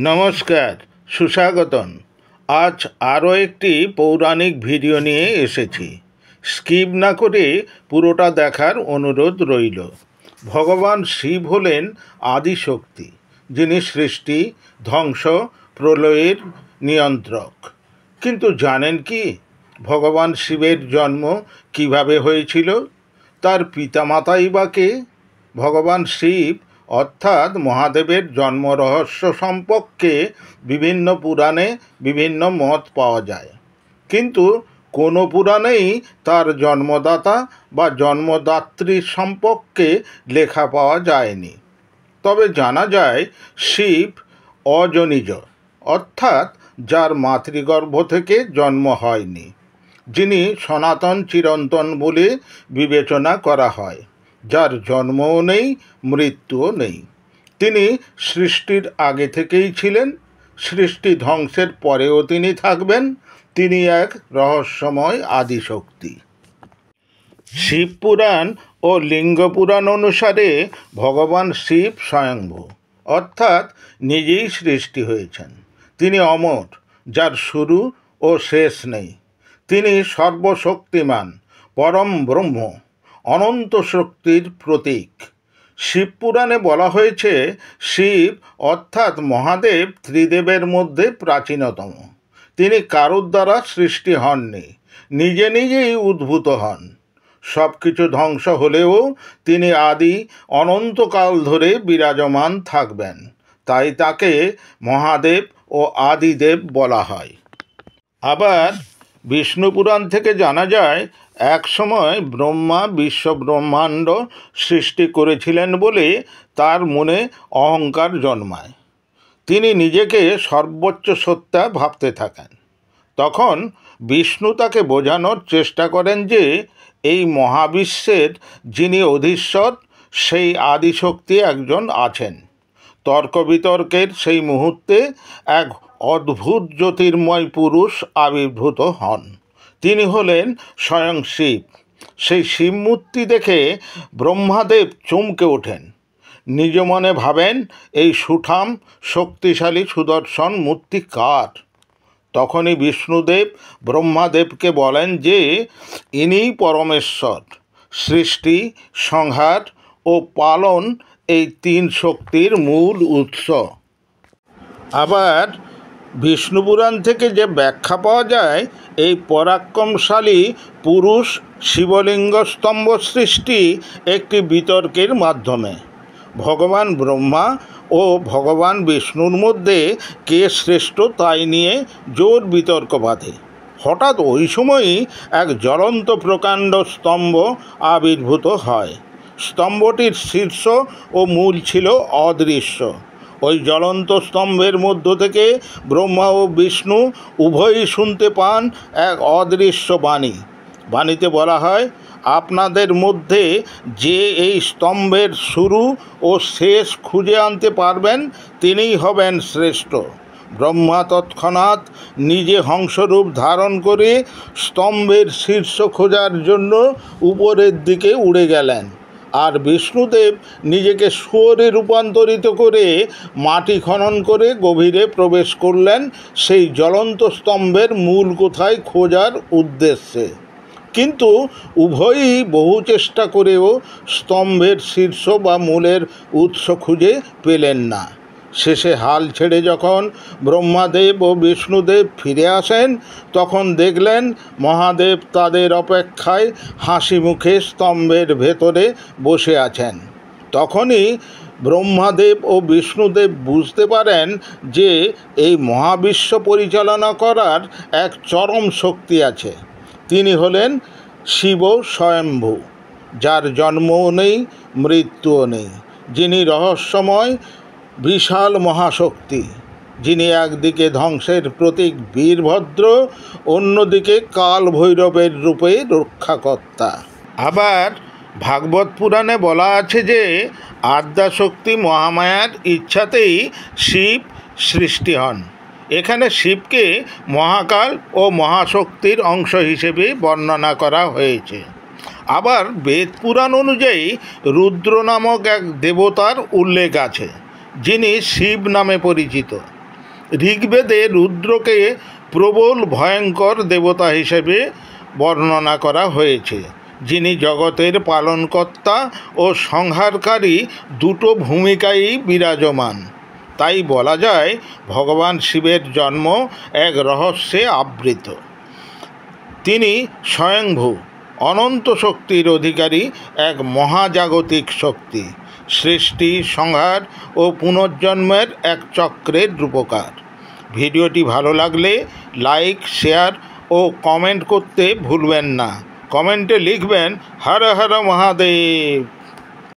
নমস্কার, সুস্বাগতম। আজ আরও একটি পৌরাণিক ভিডিও নিয়ে এসেছি। স্কিপ না করে পুরোটা দেখার অনুরোধ রইল। ভগবান শিব হলেন আদিশক্তি, যিনি সৃষ্টি, ধ্বংস, প্রলয়ের নিয়ন্ত্রক। কিন্তু জানেন কি, ভগবান শিবের জন্ম কিভাবে হয়েছিল? তার পিতামাতাই বা কে? ভগবান শিব অর্থাৎ মহাদেবের জন্ম রহস্য সম্পর্কে বিভিন্ন পুরাণে বিভিন্ন মত পাওয়া যায়, কিন্তু কোনো পুরাণেই তার জন্মদাতা বা জন্মদাত্রী সম্পর্কে লেখা পাওয়া যায়নি। তবে জানা যায় শিব অজনিজ, অর্থাৎ যার মাতৃগর্ভ থেকে জন্ম হয়নি, যিনি সনাতন চিরন্তন বলে বিবেচনা করা হয়, যার জন্মও নেই, মৃত্যুও নেই। তিনি সৃষ্টির আগে থেকেই ছিলেন, সৃষ্টি ধ্বংসের পরেও তিনি থাকবেন। তিনি এক রহস্যময় আদিশক্তি। শিবপুরাণ ও লিঙ্গ পুরাণ অনুসারে ভগবান শিব স্বয়ংভূ, অর্থাৎ নিজেই সৃষ্টি হয়েছেন। তিনি অমর, যার শুরু ও শেষ নেই। তিনি সর্বশক্তিমান, পরম ব্রহ্ম, অনন্ত শক্তির প্রতীক। শিবপুরাণে বলা হয়েছে, শিব অর্থাৎ মহাদেব ত্রিদেবের মধ্যে প্রাচীনতম। তিনি কারোর দ্বারা সৃষ্টি হননি, নিজে নিজেই উদ্ভূত হন। সব কিছু ধ্বংস হলেও তিনি আদি অনন্তকাল ধরে বিরাজমান থাকবেন। তাই তাকে মহাদেব ও আদিদেব বলা হয়। আবার বিষ্ণু পুরাণ থেকে জানা যায়, এক সময় ব্রহ্মা বিশ্ব ব্রহ্মাণ্ড সৃষ্টি করেছিলেন বলে তার মনে অহংকার জন্মায়। তিনি নিজেকে সর্বোচ্চ সত্তা ভাবতে থাকেন। তখন বিষ্ণু তাকে বোঝানোর চেষ্টা করেন যে এই মহাবিশ্বের যিনি অধীশ্বর, সেই আদিশক্তি একজন আছেন। তর্ক বিতর্কের সেই মুহূর্তে এক অদ্ভুত জ্যোতির্ময় পুরুষ আবির্ভূত হন। তিনি হলেন স্বয়ং শিব। সেই শিবমূর্তি দেখে ব্রহ্মাদেব চমকে ওঠেন। নিজ মনে ভাবেন, এই সুঠাম শক্তিশালী সুদর্শন মূর্তি কার? তখনই বিষ্ণুদেব ব্রহ্মাদেবকে বলেন যে ইনিই পরমেশ্বর। সৃষ্টি, সংহার ও পালন এই তিন শক্তির মূল উৎস। আবার বিষ্ণুপুরাণ থেকে যে ব্যাখ্যা পাওয়া যায়, এই পরাক্রমশালী পুরুষ শিবলিঙ্গ স্তম্ভ সৃষ্টি একটি বিতর্কের মাধ্যমে। ভগবান ব্রহ্মা ও ভগবান বিষ্ণুর মধ্যে কে শ্রেষ্ঠ তাই নিয়ে জোর বিতর্ক বাধে। হঠাৎ ওই সময়ই এক জ্বলন্ত প্রকাণ্ড স্তম্ভ আবির্ভূত হয়। স্তম্ভটির শীর্ষ ও মূল ছিল অদৃশ্য। ওই জ্বলন্ত স্তম্ভের মধ্য থেকে ব্রহ্মা ও বিষ্ণু উভয়ই শুনতে পান এক অদৃশ্য বাণী। বাণীতে বলা হয়, আপনাদের মধ্যে যে এই স্তম্ভের শুরু ও শেষ খুঁজে আনতে পারবেন, তিনিই হবেন শ্রেষ্ঠ। ব্রহ্মা তৎক্ষণাৎ নিজে হংসরূপ ধারণ করে স্তম্ভের শীর্ষ খোঁজার জন্য উপরের দিকে উড়ে গেলেন, আর বিষ্ণুদেব নিজেকে শুয়োরে রূপান্তরিত করে মাটি খনন করে গভীরে প্রবেশ করলেন সেই জ্বলন্ত স্তম্ভের মূল কোথায় খোঁজার উদ্দেশ্যে। কিন্তু উভয়ই বহু চেষ্টা করেও স্তম্ভের শীর্ষ বা মূলের উৎস খুঁজে পেলেন না। শেষে হাল ছেড়ে যখন ব্রহ্মাদেব ও বিষ্ণুদেব ফিরে আসেন, তখন দেখলেন মহাদেব তাদের অপেক্ষায় হাসি মুখে স্তম্ভের ভেতরে বসে আছেন। তখনই ব্রহ্মাদেব ও বিষ্ণুদেব বুঝতে পারেন যে এই মহাবিশ্ব পরিচালনা করার এক চরম শক্তি আছে। তিনি হলেন শিব স্বয়ম্ভূ, যার জন্মও নেই, মৃত্যুও নেই, যিনি রহস্যময় বিশাল মহাশক্তি, যিনি একদিকে ধ্বংসের প্রতীক বীরভদ্র, অন্যদিকে কাল ভৈরবের রূপে রক্ষাকর্তা। আবার ভাগবত পুরাণে বলা আছে যে আদ্যাশক্তি মহামায়ার ইচ্ছাতেই শিব সৃষ্টি হন। এখানে শিবকে মহাকাল ও মহাশক্তির অংশ হিসেবে বর্ণনা করা হয়েছে। আবার বেদ পুরাণ অনুযায়ী রুদ্র নামক এক দেবতার উল্লেখ আছে, যিনি শিব নামে পরিচিত। ঋগ্বেদে রুদ্রকে প্রবল ভয়ঙ্কর দেবতা হিসেবে বর্ণনা করা হয়েছে, যিনি জগতের পালনকর্তা ও সংহারকারী দুটো ভূমিকাই বিরাজমান। তাই বলা যায় ভগবান শিবের জন্ম এক রহস্যে আবৃত। তিনি স্বয়ংভূ, অনন্ত শক্তির অধিকারী এক মহাজাগতিক শক্তি, সৃষ্টি, সংহার ও পুনর্জন্মের এক চক্রের রূপকার। ভিডিওটি ভালো লাগলে লাইক, শেয়ার ও কমেন্ট করতে ভুলবেন না। কমেন্টে লিখবেন হর হর মহাদেব।